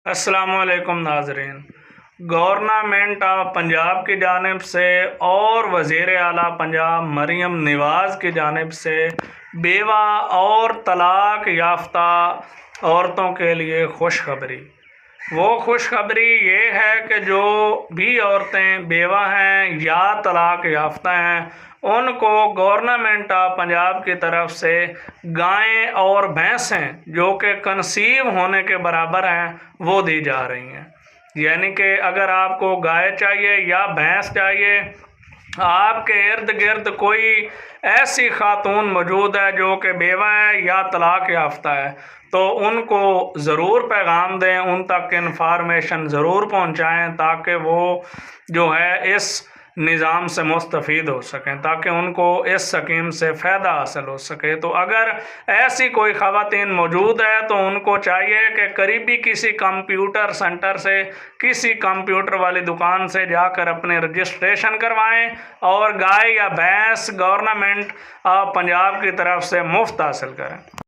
السلام علیکم ناظرین۔ گورنمنٹ آف پنجاب کی جانب سے اور وزیر اعلیٰ پنجاب مریم نواز کی جانب سے بیوہ اور طلاق یافتہ عورتوں کے لیے خوشخبری۔ وہ خوشخبری یہ ہے کہ جو بھی عورتیں بیوہ ہیں یا طلاق یافتہ ہیں ان کو گورنمنٹ آف پنجاب کی طرف سے گائیں اور بھینسیں جو کہ کنسیو ہونے کے برابر ہیں وہ دی جا رہی ہیں۔ یعنی کہ اگر آپ کو گائے چاہیے یا بھینس چاہیے، آپ کے ارد گرد کوئی ایسی خاتون موجود ہے جو کہ بیوہ ہے یا طلاق یافتہ ہے تو ان کو ضرور پیغام دیں، ان تک انفارمیشن ضرور پہنچائیں تاکہ وہ جو ہے اس نظام سے مستفید ہو سکیں، تاکہ ان کو اس سکیم سے فائدہ حاصل ہو سکے۔ تو اگر ایسی کوئی خواتین موجود ہے تو ان کو چاہیے کہ قریبی کسی کمپیوٹر سینٹر سے، کسی کمپیوٹر والی دکان سے جا کر اپنے رجسٹریشن کروائیں اور گائے یا بھینس گورنمنٹ آف پنجاب کی طرف سے مفت حاصل کریں۔